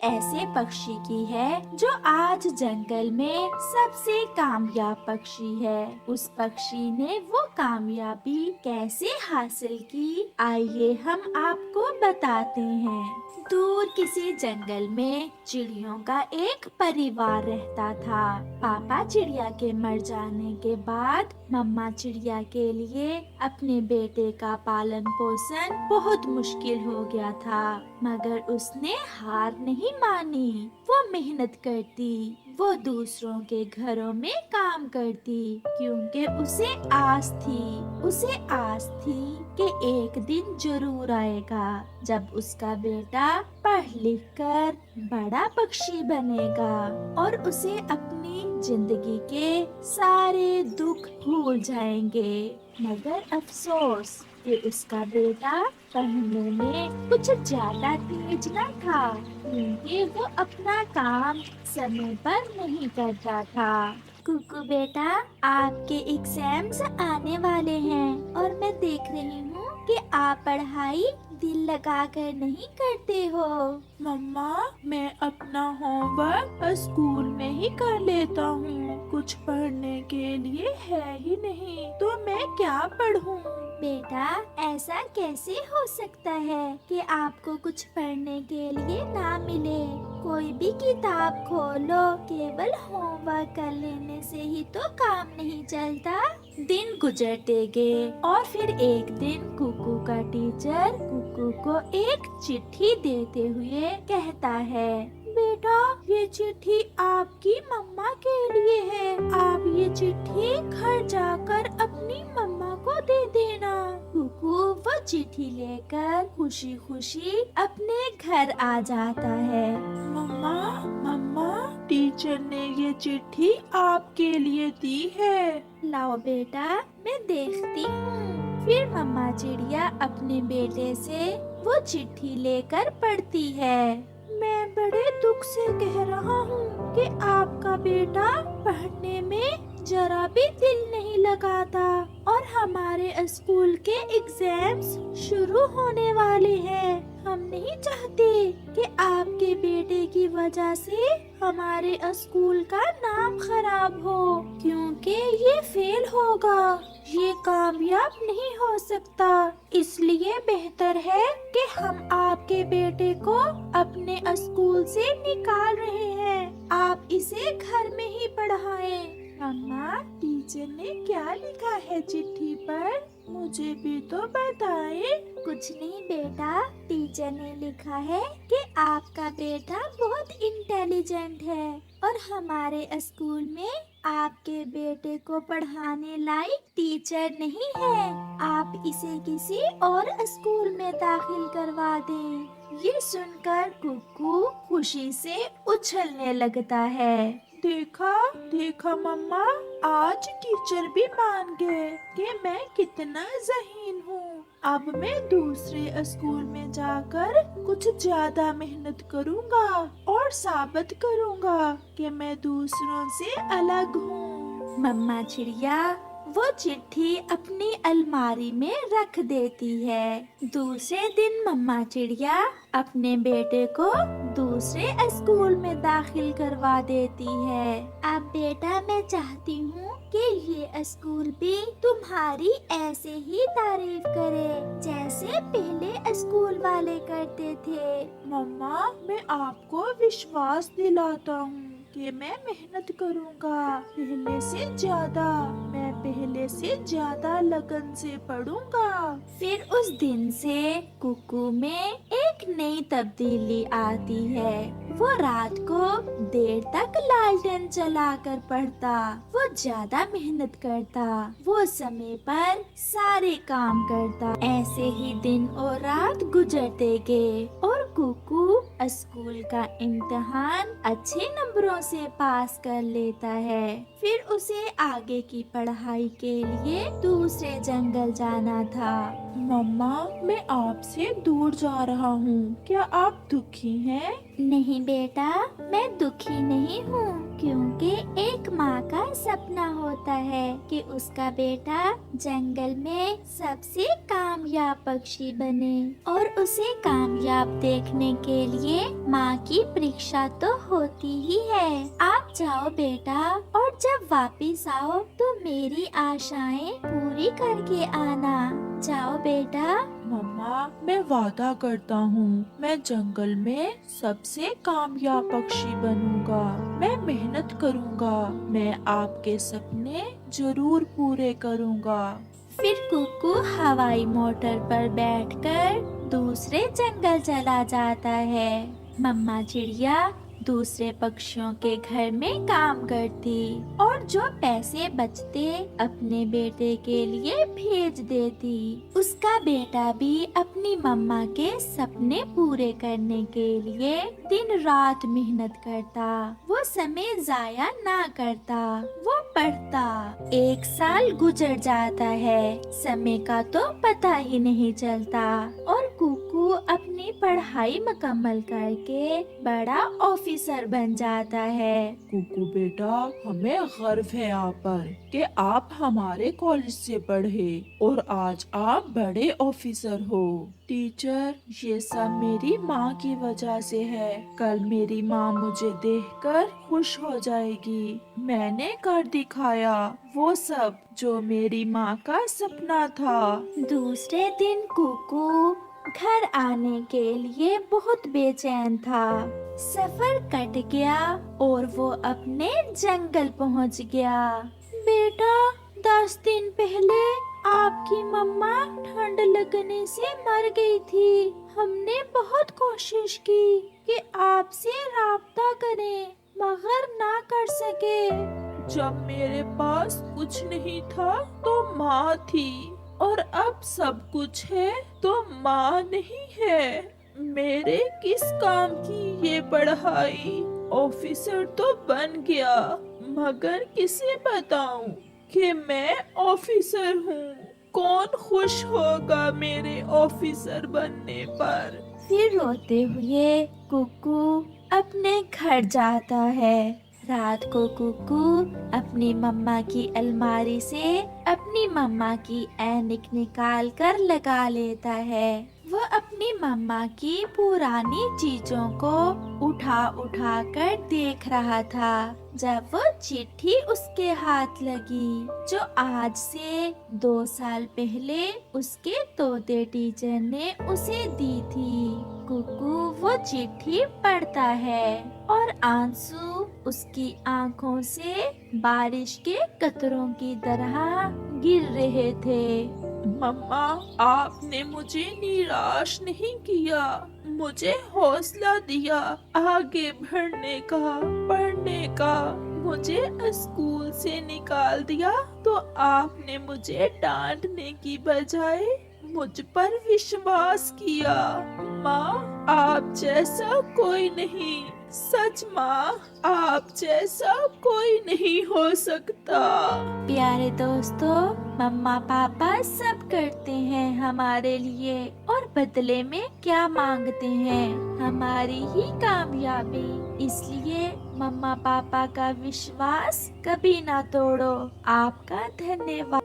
ऐसे पक्षी की है जो आज जंगल में सबसे कामयाब पक्षी है। उस पक्षी ने वो कामयाबी कैसे हासिल की, आइए हम आपको बताते हैं। दूर किसी जंगल में चिड़ियों का एक परिवार रहता था। पापा चिड़िया के मर जाने के बाद मम्मा चिड़िया के लिए अपने बेटे का पालन पोषण बहुत मुश्किल हो गया था, मगर उसने हार नहीं मानी। वो मेहनत करती, वो दूसरों के घरों में काम करती, क्योंकि उसे आस थी कि एक दिन जरूर आएगा जब उसका बेटा पढ़ लिख कर बड़ा पक्षी बनेगा और उसे अपनी जिंदगी के सारे दुख भूल जाएंगे। मगर अफसोस कि उसका बेटा पढ़ने में कुछ ज्यादा तेज न था, क्योंकि वो अपना काम समय पर नहीं करता था। कुकू बेटा, आपके एग्जाम्स आने वाले हैं और मैं देख रही हूँ कि आप पढ़ाई दिल लगाकर नहीं करते हो। मम्मा, मैं अपना होमवर्क स्कूल में ही कर लेता हूँ। कुछ पढ़ने के लिए है ही नहीं, तो मैं क्या पढ़ूँ? बेटा, ऐसा कैसे हो सकता है कि आपको कुछ पढ़ने के लिए ना मिले? कोई भी किताब खोलो, केवल होमवर्क कर लेने से ही तो काम नहीं चलता। दिन गुजरते गए और फिर एक दिन कुकू का टीचर कुकू को एक चिट्ठी देते हुए कहता है, बेटा, ये चिट्ठी आपकी मम्मा के लिए है। आप ये चिट्ठी घर जाकर अपनी मम्मा को दे देना। कुकू वो चिट्ठी लेकर खुशी खुशी अपने घर आ जाता है। मम्मा, मम्मा, टीचर ने ये चिट्ठी आपके लिए दी है। लाओ बेटा, मैं देखती हूँ। फिर मम्मा चिड़िया अपने बेटे से वो चिट्ठी लेकर पढ़ती है। मैं बड़े दुख से कह रहा हूँ कि आपका बेटा पढ़ने में जरा भी दिल नहीं लगाता और हमारे स्कूल के एग्जाम्स शुरू होने वाले हैं। हम नहीं चाहते कि आपके बेटे की वजह से हमारे स्कूल का नाम खराब हो, क्योंकि ये फेल होगा, ये कामयाब नहीं हो सकता। इसलिए बेहतर है कि हम आपके बेटे को अपने स्कूल से निकाल रहे हैं। आप इसे घर में ही पढ़ाएं। मम्मा, टीचर ने क्या लिखा है चिट्ठी पर? मुझे भी तो बताएं। कुछ नहीं बेटा, टीचर ने लिखा है कि आपका बेटा बहुत इंटेलिजेंट है और हमारे स्कूल में आपके बेटे को पढ़ाने लायक टीचर नहीं है। आप इसे किसी और स्कूल में दाखिल करवा दें। ये सुनकर कुक्कू खुशी से उछलने लगता है। देखा देखा मम्मा, आज टीचर भी मान गए कि मैं कितना ज़हीन हूँ। अब मैं दूसरे स्कूल में जाकर कुछ ज्यादा मेहनत करूँगा और साबित करूँगा कि मैं दूसरों से अलग हूँ। मम्मा चिड़िया वो चिट्ठी अपनी अलमारी में रख देती है। दूसरे दिन मम्मा चिड़िया अपने बेटे को दूसरे स्कूल में दाखिल करवा देती है। अब बेटा, मैं चाहती हूँ कि ये स्कूल भी तुम्हारी ऐसे ही तारीफ करे जैसे पहले स्कूल वाले करते थे। मम्मा, मैं आपको विश्वास दिलाता हूँ कि मैं मेहनत करूँगा मैं पहले से ज्यादा लगन से पढ़ूंगा। फिर उस दिन से कुकू में एक नई तब्दीली आती है। वो रात को देर तक लालटेन जलाकर पढ़ता, वो ज्यादा मेहनत करता, वो समय पर सारे काम करता। ऐसे ही दिन और रात गुजरते गए और कुकू स्कूल का इम्तिहान अच्छे नंबरों से पास कर लेता है। फिर उसे आगे की पढ़ाई के लिए दूसरे जंगल जाना था। मम्मा, मैं आपसे दूर जा रहा हूँ। क्या आप दुखी हैं? नहीं बेटा, मैं दुखी नहीं हूँ, क्योंकि एक माँ का सपना होता है कि उसका बेटा जंगल में सबसे कामयाब पक्षी बने, और उसे कामयाब देखने के लिए माँ की परीक्षा तो होती ही है। आप जाओ बेटा, और जब वापिस आओ तो मेरी आशाएं पूरी करके आना। जाओ बेटा। मम्मा, मैं वादा करता हूँ, मैं जंगल में सबसे कामयाब पक्षी बनूंगा। मैं मेहनत करूंगा, मैं आपके सपने जरूर पूरे करूंगा। फिर कुकू हवाई मोटर पर बैठकर दूसरे जंगल चला जाता है। मम्मा चिड़िया दूसरे पक्षियों के घर में काम करती, और जो पैसे बचते अपने बेटे के लिए भेज देती। उसका बेटा भी अपनी मम्मा के सपने पूरे करने के लिए दिन रात मेहनत करता। वो समय जाया ना करता, वो पढ़ता। 1 साल गुजर जाता है, समय का तो पता ही नहीं चलता, और कुकू अपनी पढ़ाई मुकम्मल करके बड़ा ऑफिसर बन जाता है। कुकू बेटा, हमें गर्व है आप पर कि आप हमारे कॉलेज से पढ़े और आज आप बड़े ऑफिसर हो। टीचर, ये सब मेरी माँ की वजह से है। कल मेरी माँ मुझे देखकर खुश हो जाएगी। मैंने कर दिखाया वो सब जो मेरी माँ का सपना था। दूसरे दिन कुकू घर आने के लिए बहुत बेचैन था। सफर कट गया और वो अपने जंगल पहुंच गया। बेटा, 10 दिन पहले आपकी मम्मा ठंड लगने से मर गई थी। हमने बहुत कोशिश की कि आपसे राब्ता करें, मगर ना कर सके। जब मेरे पास कुछ नहीं था तो माँ थी, और अब सब कुछ है तो माँ नहीं है। मेरे किस काम की ये पढ़ाई? ऑफिसर तो बन गया, मगर किसे बताऊं कि मैं ऑफिसर हूँ? कौन खुश होगा मेरे ऑफिसर बनने पर? फिर रोते हुए कुकू अपने घर जाता है। रात को कुकू अपनी मम्मा की अलमारी से अपनी मम्मा की ऐनक निकाल कर लगा लेता है। वो अपनी मम्मा की पुरानी चीजों को उठा उठा कर देख रहा था, जब वो चिट्ठी उसके हाथ लगी जो आज से 2 साल पहले उसके तोते टीचर ने उसे दी थी। कुकू वो चिट्ठी पढ़ता है और आंसू उसकी आंखों से बारिश के कतरों की तरह गिर रहे थे। मम्मा, आपने मुझे निराश नहीं किया, मुझे हौसला दिया आगे बढ़ने का, पढ़ने का। मुझे स्कूल से निकाल दिया तो आपने मुझे डांटने की बजाय मुझ पर विश्वास किया। माँ, आप जैसा कोई नहीं, सच माँ, आप जैसा कोई नहीं हो सकता। प्यारे दोस्तों, मम्मा पापा सब करते हैं हमारे लिए, और बदले में क्या मांगते हैं? हमारी ही कामयाबी। इसलिए मम्मा पापा का विश्वास कभी ना तोड़ो। आपका धन्यवाद।